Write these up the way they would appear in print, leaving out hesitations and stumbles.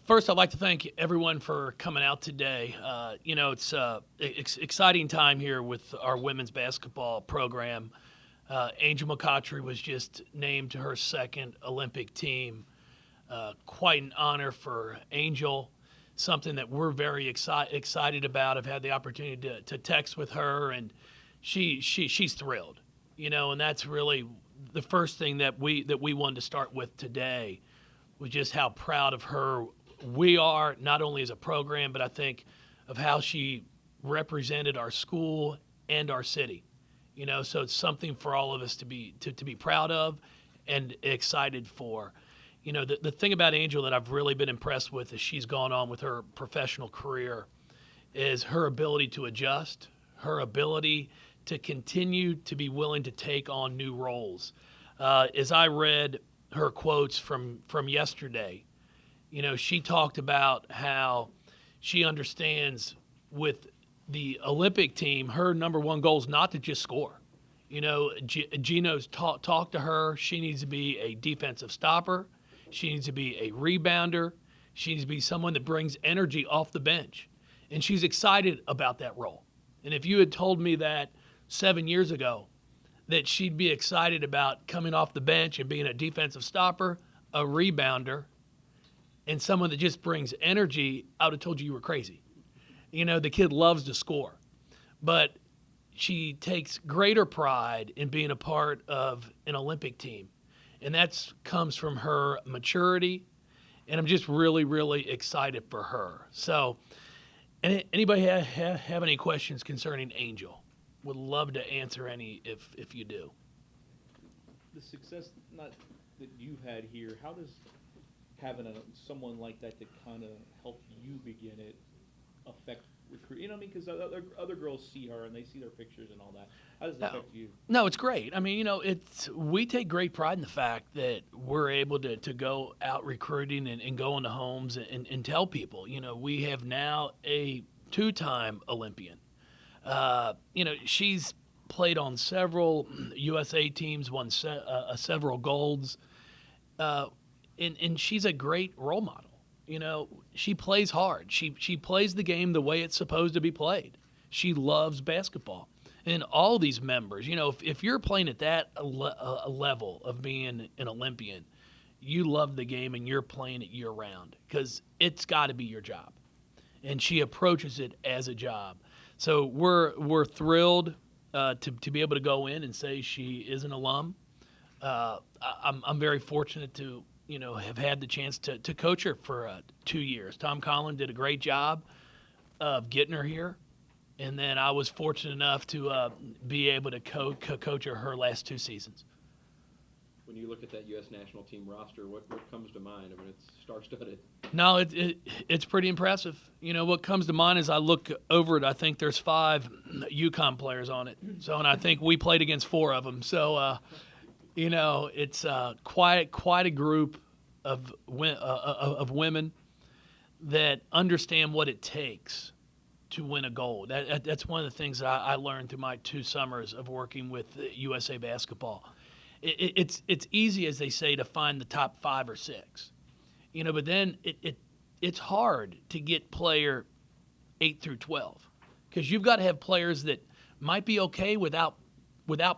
First, I'd like to thank everyone for coming out today. It's exciting time here with our women's basketball program. Angel McCoughtry was just named to her second Olympic team. Quite an honor for Angel, something that we're very excited about. I've had the opportunity to text with her, and she's thrilled. And that's really the first thing that we wanted to start with today, was just how proud of her we are, not only as a program, but I think of how she represented our school and our city. So it's something for all of us to be proud of and excited for. The thing about Angel that I've really been impressed with as she's gone on with her professional career is her ability to adjust, her ability to continue to be willing to take on new roles. As I read her quotes from yesterday, she talked about how she understands with the Olympic team, her number one goal is not to just score. Gino's talked to her. She needs to be a defensive stopper. She needs to be a rebounder. She needs to be someone that brings energy off the bench. And she's excited about that role. And if you had told me that 7 years ago, that she'd be excited about coming off the bench and being a defensive stopper, a rebounder, and someone that just brings energy, I would have told you were crazy. The kid loves to score. But she takes greater pride in being a part of an Olympic team. And that comes from her maturity. And I'm just really, really excited for her. So, anybody have any questions concerning Angel? Would love to answer any if you do. The success not that you've had here, how does having someone like that to kind of help you begin it affect recruit? Because other girls see her and they see their pictures and all that. How does that affect you? No, it's great. We take great pride in the fact that we're able to go out recruiting and go into homes and tell people. We have now a 2-time Olympian. She's played on several USA teams, won several golds, and she's a great role model. She plays hard. She plays the game the way it's supposed to be played. She loves basketball. And all these members, if you're playing at that level of being an Olympian, you love the game and you're playing it year-round because it's got to be your job. And she approaches it as a job. So we're thrilled to be able to go in and say she is an alum. I'm very fortunate to have had the chance to coach her for 2 years. Tom Collin did a great job of getting her here, and then I was fortunate enough to be able to coach her last 2 seasons. When you look at that U.S. national team roster, what comes to mind? It's star-studded. No, it's pretty impressive. What comes to mind is I look over it. I think there's 5 UConn players on it. So, and I think we played against 4 of them. So, it's quite a group of women that understand what it takes to win a gold. That's one of the things that I learned through my 2 summers of working with USA Basketball. It's easy, as they say, to find the top 5 or 6, but then it's hard to get player 8 through 12 because you've got to have players that might be okay without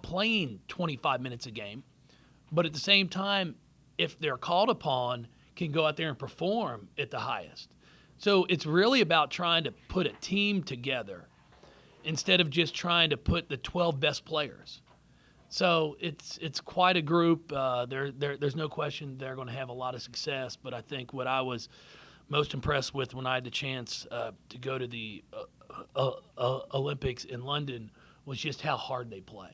playing 25 minutes a game, but at the same time, if they're called upon, can go out there and perform at the highest. So it's really about trying to put a team together instead of just trying to put the 12 best players. So it's quite a group. There's no question they're going to have a lot of success. But I think what I was most impressed with when I had the chance to go to the Olympics in London was just how hard they play.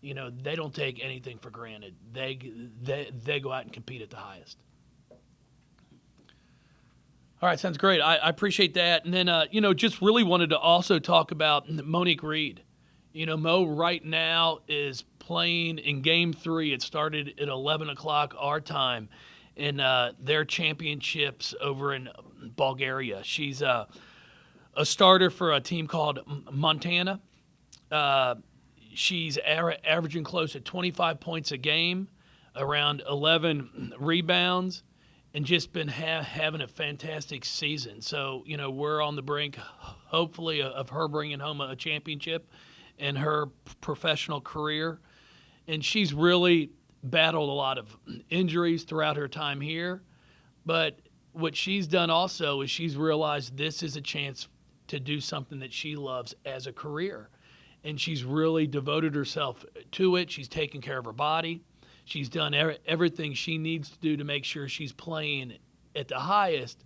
They don't take anything for granted. They go out and compete at the highest. All right, sounds great. I appreciate that. And then, just really wanted to also talk about Monique Reed. Mo right now is playing in Game 3. It started at 11 o'clock our time in their championships over in Bulgaria. She's a starter for a team called Montana. She's averaging close to 25 points a game, around 11 rebounds, and just been having a fantastic season. So, we're on the brink, hopefully, of her bringing home a championship in her professional career. And she's really battled a lot of injuries throughout her time here. But what she's done also is she's realized this is a chance to do something that she loves as a career. And she's really devoted herself to it. She's taken care of her body. She's done everything she needs to do to make sure she's playing at the highest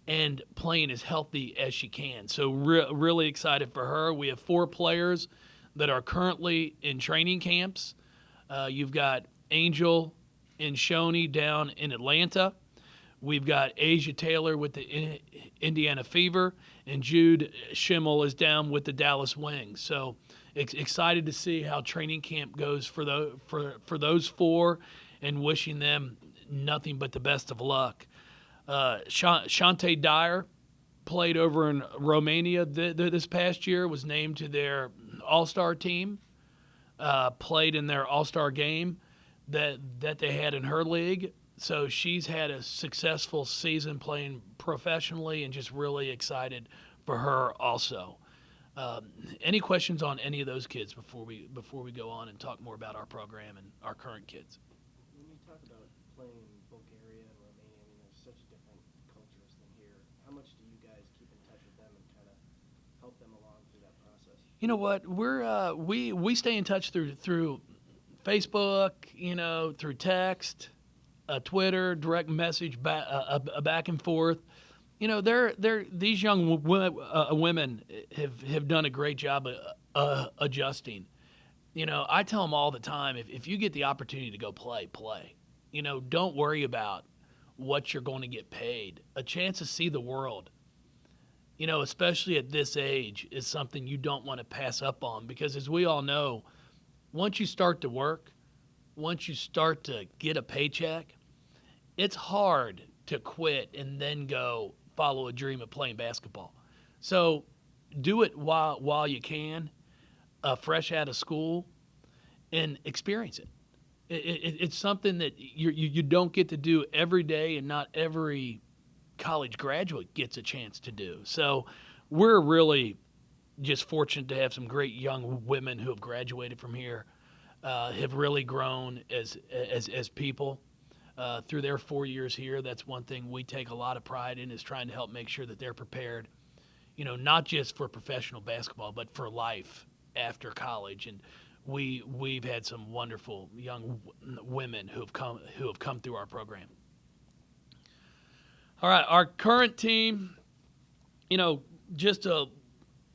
and playing as healthy as she can. So really excited for her. We have 4 players that are currently in training camps. You've got Angel and Shoney down in Atlanta. We've got Asia Taylor with the Indiana Fever, and Jude Schimmel is down with the Dallas Wings. So excited to see how training camp goes for those 4, and wishing them nothing but the best of luck. Shante Dyer played over in Romania this past year, was named to their All-Star team, played in their All-Star game that they had in her league. So she's had a successful season playing professionally, and just really excited for her also. Any questions on any of those kids before we go on and talk more about our program and our current kids? When you talk about playing in Bulgaria and Romania, I mean, there's such different cultures than here. How much do you guys keep in touch with them and kind of help them along through that process? You know what? We stay in touch through Facebook, through text, Twitter, direct message, back and forth. These young women have done a great job adjusting. I tell them all the time, if you get the opportunity to go play. Don't worry about what you're going to get paid. A chance to see the world, especially at this age, is something you don't want to pass up on, because as we all know, once you start to work, once you start to get a paycheck, it's hard to quit and then go follow a dream of playing basketball. So do it while you can, fresh out of school, and experience it. It's something that you don't get to do every day, and not every college graduate gets a chance to do. So we're really just fortunate to have some great young women who have graduated from here, have really grown as people through their 4 years here. That's one thing we take a lot of pride in, is trying to help make sure that they're prepared, not just for professional basketball, but for life after college. And we've had some wonderful young women who have come through our program. All right, our current team, just to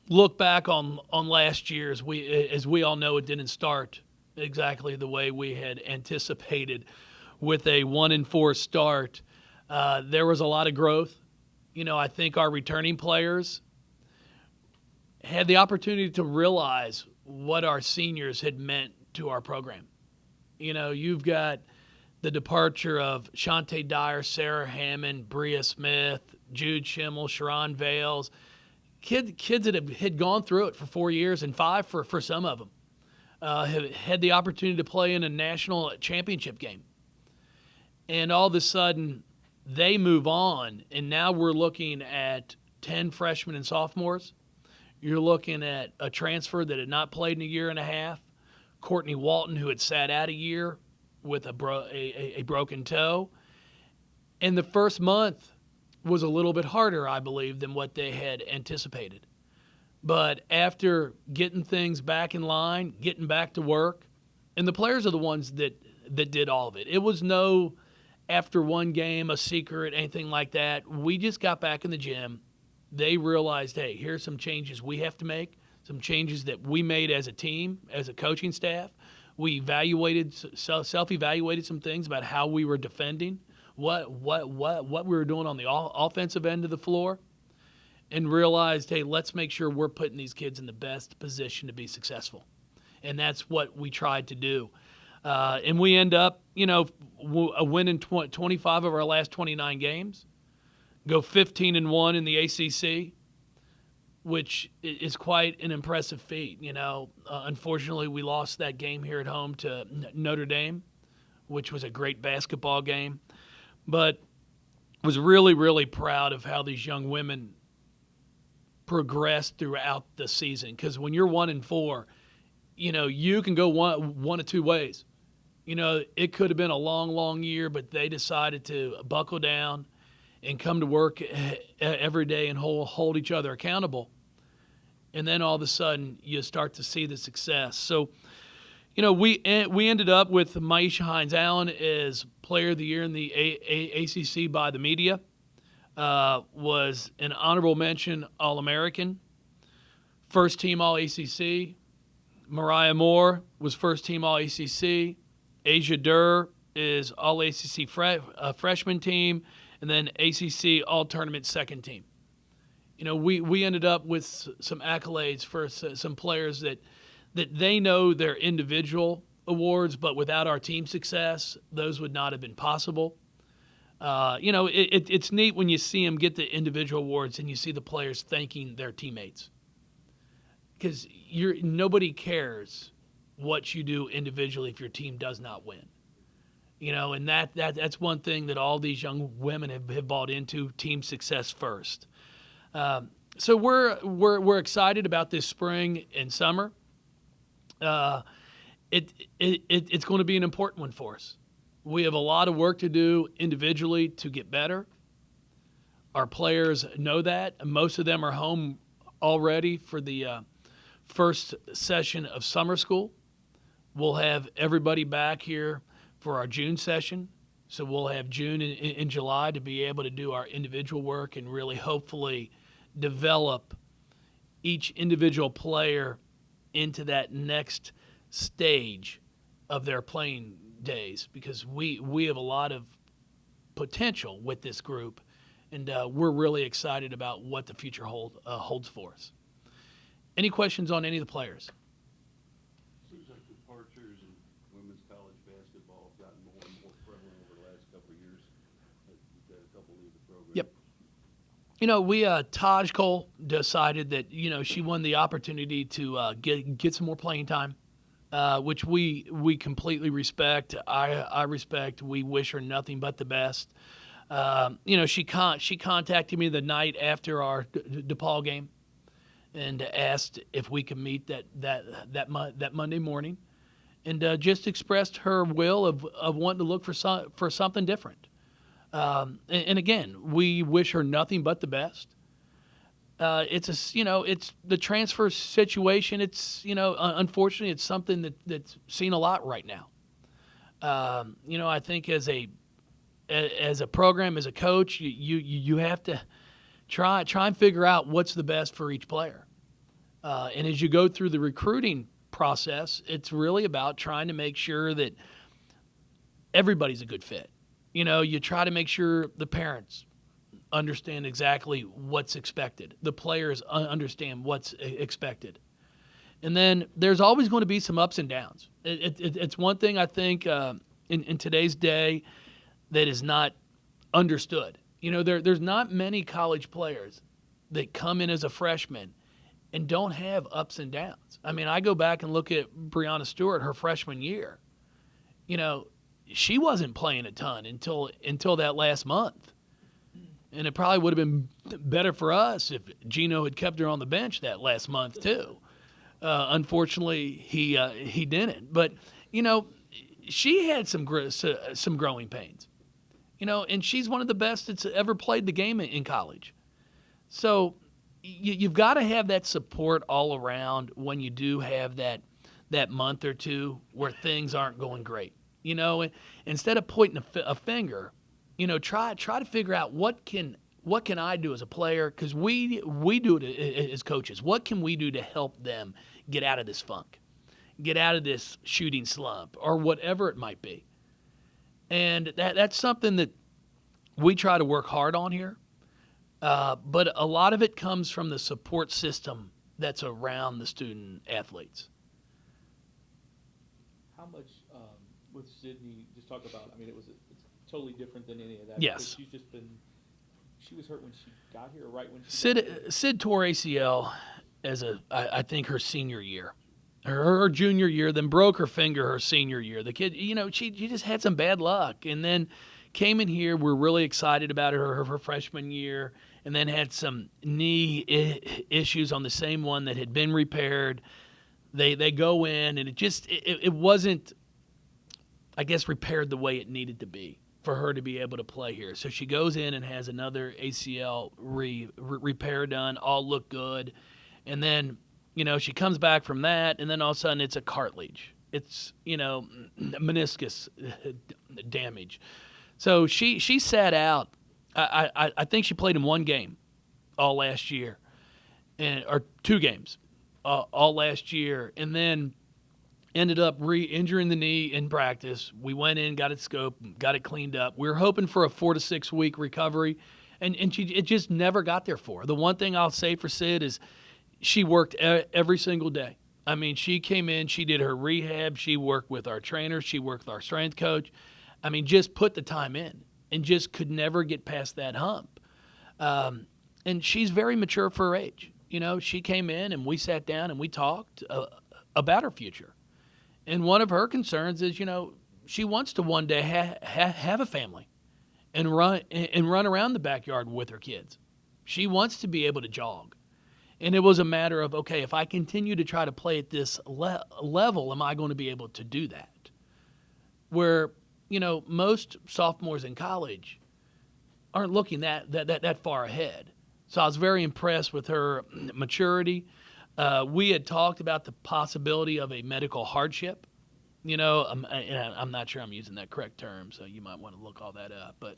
look back on last year, as we all know, it didn't start exactly the way we had anticipated, with a 1-4 start. There was a lot of growth. I think our returning players had the opportunity to realize what our seniors had meant to our program. You've got the departure of Shante Dyer, Sarah Hammond, Bria Smith, Jude Schimmel, Sharon Vales, kids that had gone through it for 4 years, and 5 for some of them, have had the opportunity to play in a national championship game. And all of a sudden, they move on, and now we're looking at 10 freshmen and sophomores. You're looking at a transfer that had not played in a year and a half, Courtney Walton, who had sat out a year with a broken toe. And the first month was a little bit harder, I believe, than what they had anticipated. But after getting things back in line, getting back to work, and the players are the ones that did all of it. It was no, after one game, a secret, anything like that. We just got back in the gym. They realized, hey, here's some changes we have to make, some changes that we made as a team, as a coaching staff. We self-evaluated some things about how we were defending, what we were doing on the offensive end of the floor, and realized, hey, let's make sure we're putting these kids in the best position to be successful. And that's what we tried to do. And we end up, a win in 25 of our last 29 games, go 15-1 in the ACC, which is quite an impressive feat. Unfortunately, we lost that game here at home to Notre Dame, which was a great basketball game. But was really, really proud of how these young women progressed throughout the season. Because when you're 1-4, you can go one of two ways. It could have been a long, long year, but they decided to buckle down and come to work every day and hold each other accountable. And then all of a sudden, you start to see the success. So, we ended up with Maisha Hines-Allen as Player of the Year in the ACC by the media. Was an honorable mention All-American, first team All-ACC. Mariah Moore was first team All-ACC. Asia Durr is All-ACC freshman team, and then ACC All-Tournament second team. We ended up with some accolades for some players that they know their individual awards, but without our team success, those would not have been possible. It's neat when you see them get the individual awards and you see the players thanking their teammates, because nobody cares what you do individually if your team does not win. And that's one thing that all these young women have bought into: team success first. So we're excited about this spring and summer. It's going to be an important one for us. We have a lot of work to do individually to get better. Our players know that. Most of them are home already for the first session of summer school. We'll have everybody back here for our June session. So we'll have June and July to be able to do our individual work and really hopefully develop each individual player into that next stage of their playing days, because we have a lot of potential with this group, and we're really excited about what the future holds for us. Any questions on any of the players? Seems like departures in women's college basketball have gotten more and more prevalent over the last couple of years. You've had a couple leave the program. Yep. Taj Cole decided that, she won the opportunity to get some more playing time, which we completely respect. I respect. We wish her nothing but the best. She contacted me the night after our DePaul game and asked if we could meet that Monday morning, and just expressed her will of wanting to look for something different. And again, we wish her nothing but the best. It's the transfer situation. It's, unfortunately, it's something that's seen a lot right now. I think as a program, as a coach, you have to try and figure out what's the best for each player. And as you go through the recruiting process, it's really about trying to make sure that everybody's a good fit. You try to make sure the parents understand exactly what's expected. The players understand what's expected. And then there's always going to be some ups and downs. It's one thing I think in today's day that is not understood. There's not many college players that come in as a freshman and don't have ups and downs. I mean, I go back and look at Breanna Stewart, her freshman year. She wasn't playing a ton until that last month. And it probably would have been better for us if Gino had kept her on the bench that last month too. Unfortunately, he didn't. But she had some growing pains. And she's one of the best that's ever played the game in college. So you've got to have that support all around when you do have that month or two where things aren't going great. Instead of pointing a finger, try to figure out what can I do as a player, because we do it as coaches. What can we do to help them get out of this funk, get out of this shooting slump, or whatever it might be? And that's something that we try to work hard on here. But a lot of it comes from the support system that's around the student athletes. How much with Sydney? Just talk about. I mean, it's totally different than any of that. Yes. Because she was hurt when she got here, right when she Sid tore ACL I think her senior year, her junior year, then broke her finger her senior year. The kid, she just had some bad luck, and then came in here. We're really excited about her freshman year, and then had some knee issues on the same one that had been repaired. They go in, and it wasn't, I guess, repaired the way it needed to be for her to be able to play here. So she goes in and has another ACL repair done. All look good, and then she comes back from that, and then all of a sudden it's a cartilage. It's meniscus damage. So she sat out. I think she played in one game all last year, or 2 games all last year, and then ended up re-injuring the knee in practice. We went in, got it scoped, got it cleaned up. We were hoping for a 4 to 6 week recovery, and it just never got there for her. The one thing I'll say for Sid is she worked every single day. I mean, she came in, she did her rehab, she worked with our trainer, she worked with our strength coach. I mean, just put the time in and just could never get past that hump. And she's very mature for her age. She came in and we sat down and we talked about her future. And one of her concerns is, she wants to one day have a family and run around the backyard with her kids. She wants to be able to jog. And it was a matter of, okay, if I continue to try to play at this level, am I going to be able to do that? Where, most sophomores in college aren't looking that far ahead. So I was very impressed with her maturity. We had talked about the possibility of a medical hardship. I'm not sure I'm using that correct term, so you might want to look all that up. But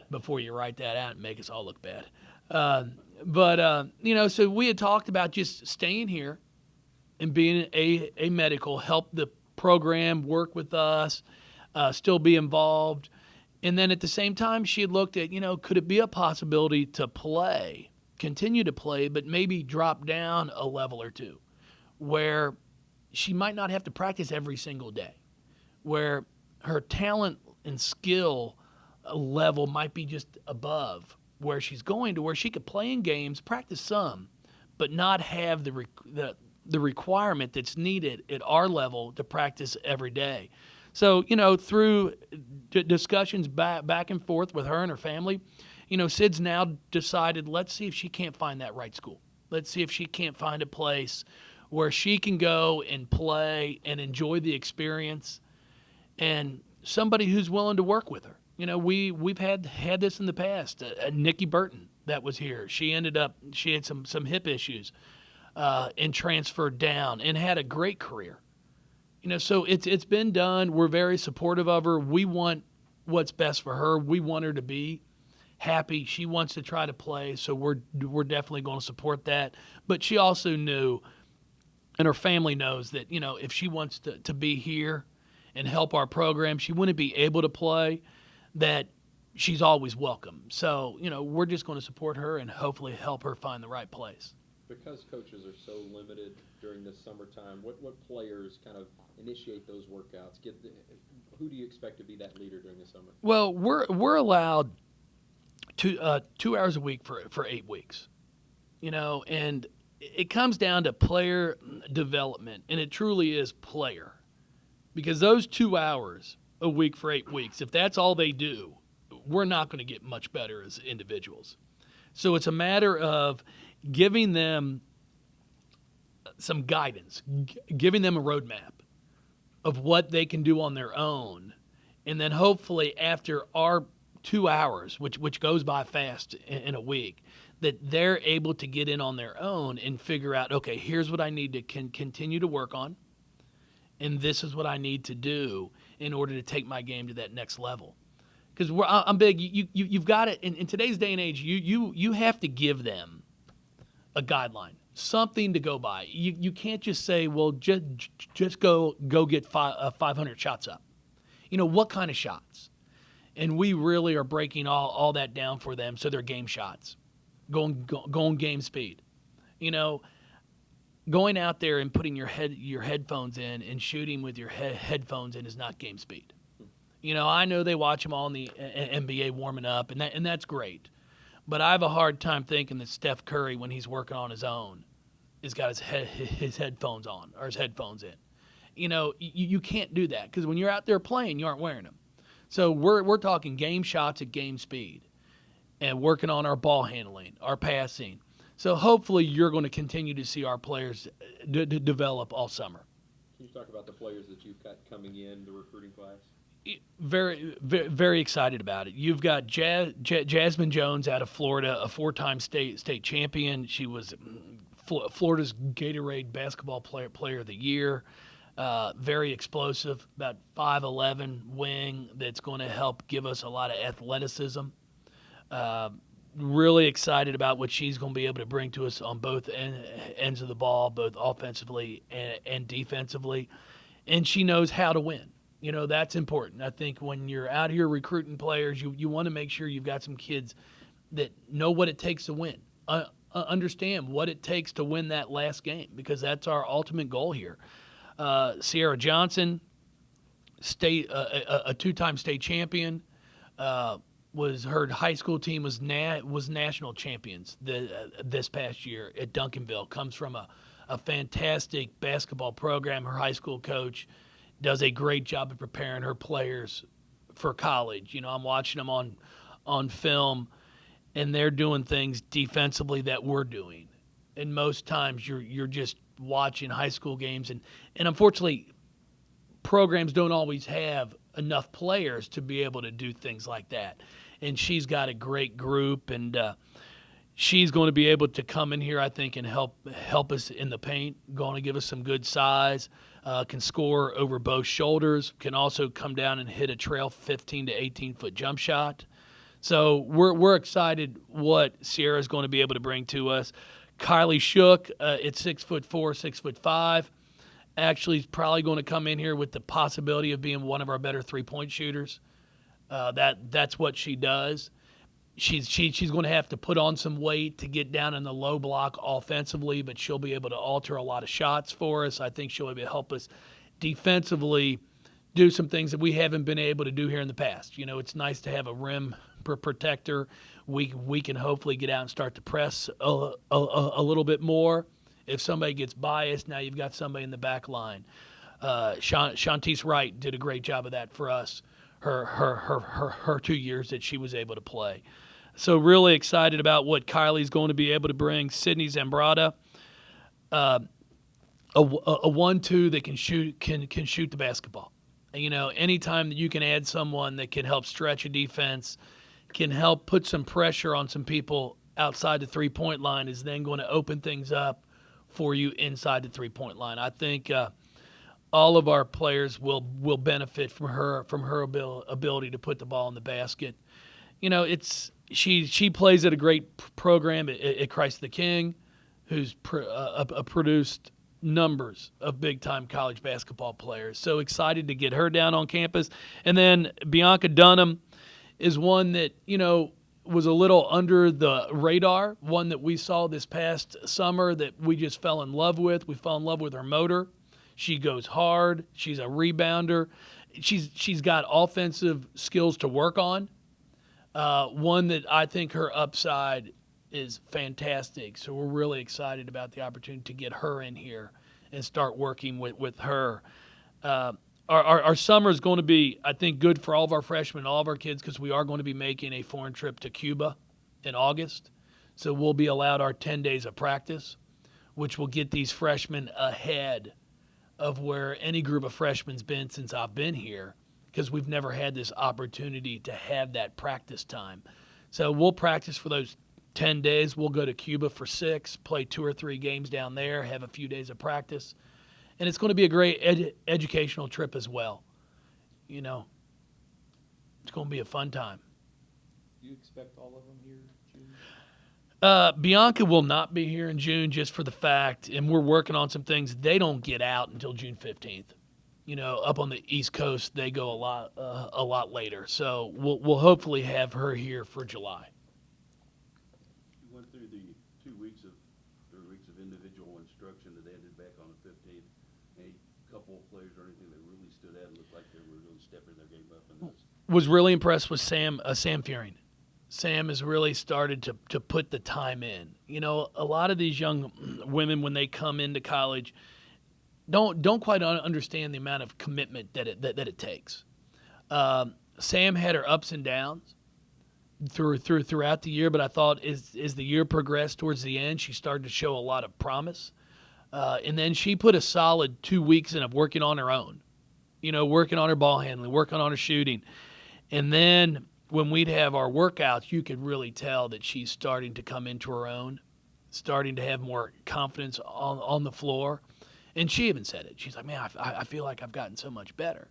before you write that out and make us all look bad. So we had talked about just staying here and being a medical, help the program, work with us, still be involved. And then at the same time, she had looked at, could it be a possibility to continue to play, but maybe drop down a level or two where she might not have to practice every single day, where her talent and skill level might be just above where she's going, to where she could play in games, practice some, but not have the requirement that's needed at our level to practice every day. So, through discussions back and forth with her and her family, Sid's now decided, let's see if she can't find that right school. Let's see if she can't find a place where she can go and play and enjoy the experience, and somebody who's willing to work with her. We've had this in the past. Nikki Burton that was here. She had some hip issues and transferred down and had a great career. So it's been done. We're very supportive of her. We want what's best for her. We want her to be happy. She wants to try to play, so we're definitely going to support that. But she also knew, and her family knows, that if she wants to be here and help our program, she wouldn't be able to play, that she's always welcome. So, we're just going to support her and hopefully help her find the right place. Because coaches are so limited during this summertime, what players kind of initiate those workouts? Who do you expect to be that leader during the summer? Well, we're allowed 2 hours a week for 8 weeks, and it comes down to player development, and it truly is player, because those 2 hours a week for 8 weeks, if that's all they do, we're not going to get much better as individuals. So it's a matter of giving them some guidance, giving them a roadmap of what they can do on their own. And then hopefully after our 2 hours, which goes by fast in a week, that they're able to get in on their own and figure out, okay, here's what I need to continue to work on, and this is what I need to do in order to take my game to that next level. Because I'm big. You've got it in today's day and age. You have to give them a guideline, something to go by. You can't just say, well, just go get 500 shots up. What kind of shots? And we really are breaking all that down for them, so they're game shots, going game speed. Going out there and putting your headphones in and shooting with your headphones in is not game speed. I know they watch them all in the NBA warming up, and that's great. But I have a hard time thinking that Steph Curry, when he's working on his own, has got his headphones on or his headphones in. You can't do that, because when you're out there playing, you aren't wearing them. So we're talking game shots at game speed and working on our ball handling, our passing. So hopefully you're going to continue to see our players develop all summer. Can you talk about the players that you've got coming in the recruiting class? Very, very, very excited about it. You've got Jasmine Jones out of Florida, a 4-time state champion. She was Florida's Gatorade basketball player of the year. Very explosive, about 5'11" wing that's going to help give us a lot of athleticism. Really excited about what she's going to be able to bring to us on both ends of the ball, both offensively and defensively. And she knows how to win. You know, that's important. I think when you're out here recruiting players, you want to make sure you've got some kids that know what it takes to win, understand what it takes to win that last game, because that's our ultimate goal here. Sierra Johnson, a 2-time state champion, was her high school team was national champions this past year at Duncanville. Comes from a fantastic basketball program. Her high school coach does a great job of preparing her players for college. You know, I'm watching them on film, and they're doing things defensively that we're doing. And most times you're just watching high school games, and unfortunately, programs don't always have enough players to be able to do things like that. And she's got a great group, and she's going to be able to come in here, I think, and help us in the paint. Going to give us some good size. Can score over both shoulders. Can also come down and hit a trail 15 to 18-foot jump shot. So we're excited what Sierra's going to be able to bring to us. Kylie Shook, at 6'4", 6'5", actually is probably going to come in here with the possibility of being one of our better three-point shooters. That's what she does. She's going to have to put on some weight to get down in the low block offensively, but she'll be able to alter a lot of shots for us. I think she'll be able to help us defensively do some things that we haven't been able to do here in the past. You know, it's nice to have a rim protector. We can hopefully get out and start to press a little bit more. If somebody gets biased, now you've got somebody in the back line. Shantice Wright did a great job of that for us. Her 2 years that she was able to play. So really excited about what Kylie's going to be able to bring. Sydney Zambrata, a 1-2 that can shoot the basketball. And, you know, anytime that you can add someone that can help stretch a defense, can help put some pressure on some people outside the three-point line, is then going to open things up for you inside the three-point line. I think all of our players will benefit from her ability to put the ball in the basket. You know, she plays at a great program at Christ the King, who's produced numbers of big-time college basketball players. So excited to get her down on campus. And then Bianca Dunham is one that, you know, was a little under the radar, one that we saw this past summer that we just fell in love with. We fell in love with her motor. She goes hard. She's a rebounder. She's got offensive skills to work on. One that I think her upside is fantastic. So we're really excited about the opportunity to get her in here and start working with her. Our summer is going to be, I think, good for all of our freshmen, all of our kids, because we are going to be making a foreign trip to Cuba in August. So we'll be allowed our 10 days of practice, which will get these freshmen ahead of where any group of freshmen's been since I've been here, because we've never had this opportunity to have that practice time. So we'll practice for those 10 days. We'll go to Cuba for 6, play 2 or 3 games down there, have a few days of practice. And it's going to be a great educational trip as well. You know, it's going to be a fun time. Do you expect all of them here in June? Bianca will not be here in June, just for the fact, and we're working on some things, they don't get out until June 15th. You know, up on the East Coast, they go a lot later. So we'll hopefully have her here for July. You went through the 3 weeks of individual instruction that ended back on the 15th. Any couple of players or anything that really stood out and looked like they were really stepping their game up in this? Was really impressed with Sam Fearing. Sam has really started to put the time in. You know, a lot of these young women, when they come into college, don't quite understand the amount of commitment that it takes. Sam had her ups and downs throughout the year, but I thought as the year progressed towards the end, she started to show a lot of promise. And then she put a solid 2 weeks in of working on her own, working on her ball handling, working on her shooting. And then when we'd have our workouts, you could really tell that she's starting to come into her own, starting to have more confidence on the floor. And she even said it. She's like, man, I feel like I've gotten so much better.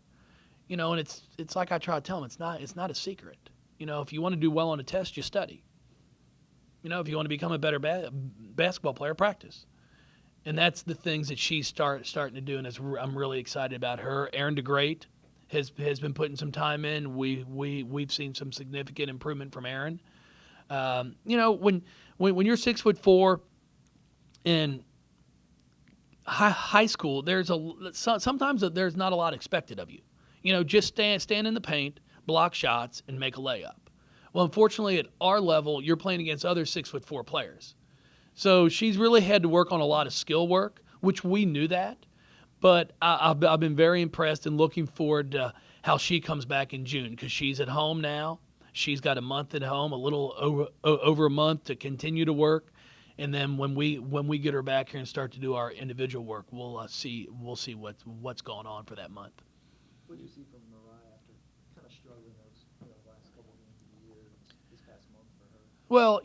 And it's like I try to tell them, it's not a secret. If you want to do well on a test, you study. If you want to become a better basketball player, practice. And that's the things that she's starting to do, and I'm really excited about her. Erin DeGreat has been putting some time in. We've seen some significant improvement from Erin. When you're 6'4" in high school, sometimes there's not a lot expected of you. Just stand in the paint, block shots, and make a layup. Well, unfortunately, at our level, you're playing against other 6'4" players. So she's really had to work on a lot of skill work, which we knew that. But I've been very impressed and looking forward to how she comes back in June, because she's at home now. She's got a month at home, a little over a month to continue to work. And then when we get her back here and start to do our individual work, we'll see what's going on for that month. What do you see from Mariah after kind of struggling those last couple games of the year, this past month for her? Well,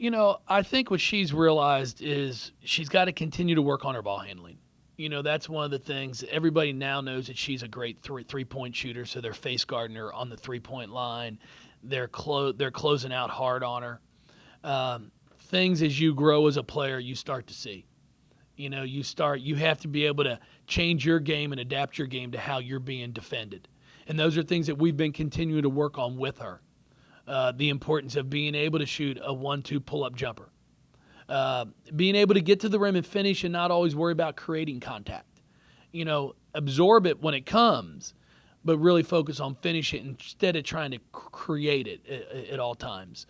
I think what she's realized is she's got to continue to work on her ball handling. That's one of the things. Everybody now knows that she's a great three-point shooter, so they're face guarding her on the three-point line. They're closing out hard on her. Things as you grow as a player, you start to see. You have to be able to change your game and adapt your game to how you're being defended. And those are things that we've been continuing to work on with her. The importance of being able to shoot a 1-2 pull-up jumper. Being able to get to the rim and finish and not always worry about creating contact. Absorb it when it comes, but really focus on finish it instead of trying to create it at all times.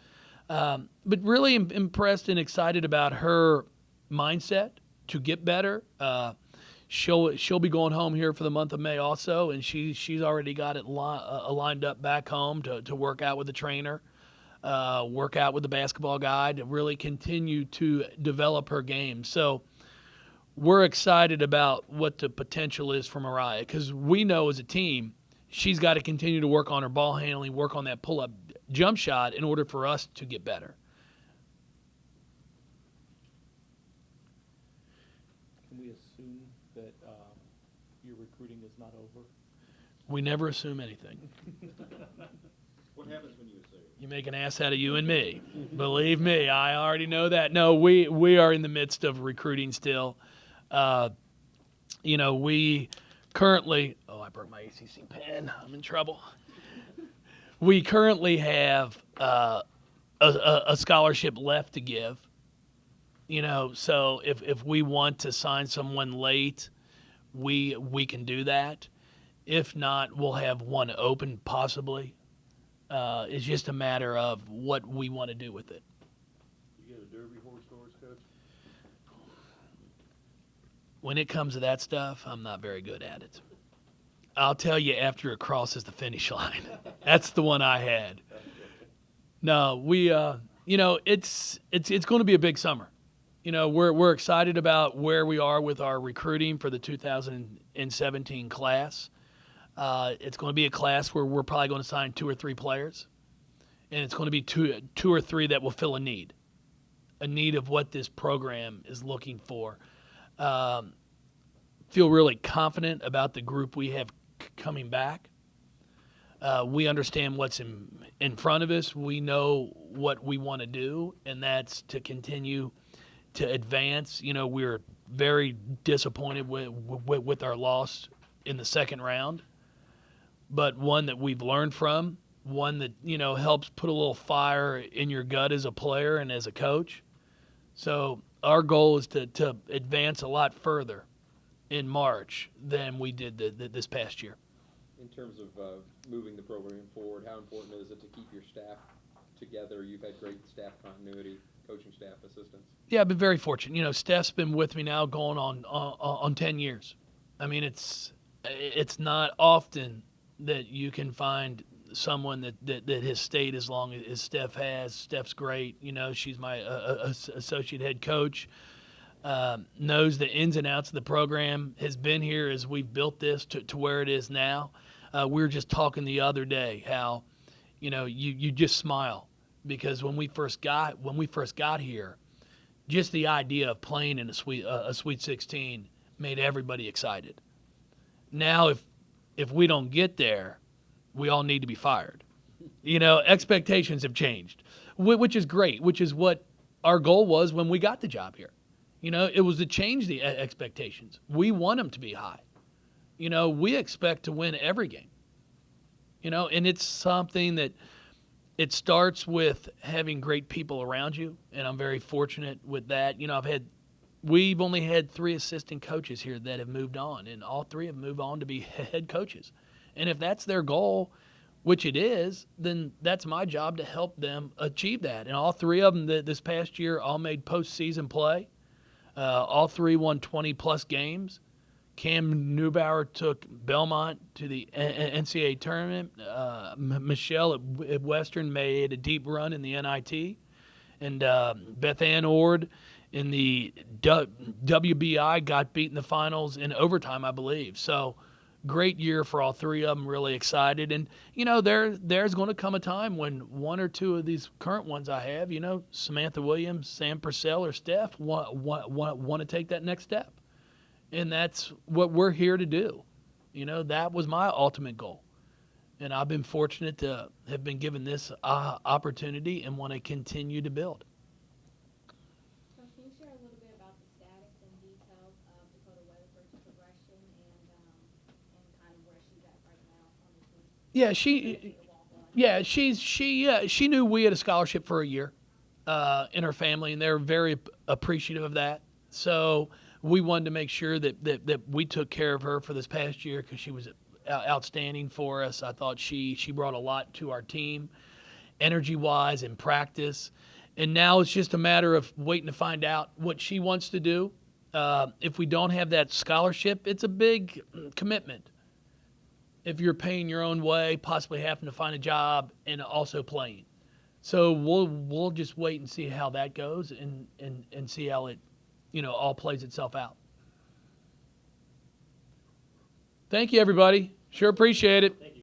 But really impressed and excited about her mindset to get better. She'll be going home here for the month of May also, and she's already got it lined up back home to work out with the trainer, work out with the basketball guy to really continue to develop her game. So we're excited about what the potential is for Mariah, because we know as a team she's got to continue to work on her ball handling, work on that pull-up jump shot in order for us to get better. Can we assume that your recruiting is not over? We never assume anything. What happens when you assume? You make an ass out of you and me. Believe me, I already know that. No, we are in the midst of recruiting still. We currently – I broke my ACC pen. I'm in trouble. We currently have a scholarship left to give. So if we want to sign someone late, we can do that. If not, we'll have one open possibly. It's just a matter of what we want to do with it. You got a Derby horse stores, Coach? When it comes to that stuff, I'm not very good at it. I'll tell you after it crosses the finish line. That's the one I had. No, we it's going to be a big summer. We're excited about where we are with our recruiting for the 2017 class. It's going to be a class where we're probably going to sign 2 or 3 players, and it's going to be two or three that will fill a need of what this program is looking for. Feel really confident about the group we have coming back. We understand what's in front of us. We know what we want to do, and that's to continue to advance. We're very disappointed with our loss in the second round, but one that we've learned from, one that, helps put a little fire in your gut as a player and as a coach. So our goal is to advance a lot further in March than we did this past year. In terms of moving the program forward, how important is it to keep your staff together? You've had great staff continuity, coaching staff, assistants. Yeah, I've been very fortunate. Steph's been with me now going on 10 years. I mean, it's not often that you can find someone that has stayed as long as Steph has. Steph's great. She's my associate head coach. Knows the ins and outs of the program, has been here as we've built this to where it is now. We were just talking the other day how, you just smile because when we first got here, just the idea of playing in a Sweet 16 made everybody excited. Now, if we don't get there, we all need to be fired. Expectations have changed, which is great, which is what our goal was when we got the job here. It was to change the expectations. We want them to be high. We expect to win every game. And it's something that it starts with having great people around you, and I'm very fortunate with that. We've only had 3 assistant coaches here that have moved on, and all 3 have moved on to be head coaches. And if that's their goal, which it is, then that's my job to help them achieve that. And all 3 of them this past year all made postseason play. All 3 won 20-plus games. Cam Neubauer took Belmont to the NCAA tournament. Michelle at Western made a deep run in the NIT. And Beth Ann Ord in the WBI got beat in the finals in overtime, I believe. So great year for all 3 of them, really excited. And, there's going to come a time when 1 or 2 of these current ones I have, Samantha Williams, Sam Purcell, or Steph want to take that next step. And that's what we're here to do. That was my ultimate goal. And I've been fortunate to have been given this opportunity and want to continue to build. So can you share a little bit about the status and details of Dakota Weatherford's progression and kind of where she's at right now on the team? She knew we had a scholarship for a year in her family, and they're very appreciative of that. So we wanted to make sure that we took care of her for this past year because she was outstanding for us. I thought she brought a lot to our team, energy-wise and practice. And now it's just a matter of waiting to find out what she wants to do. If we don't have that scholarship, it's a big commitment. If you're paying your own way, possibly having to find a job and also playing. So we'll just wait and see how that goes and see how it all plays itself out. Thank you, everybody. Sure appreciate it.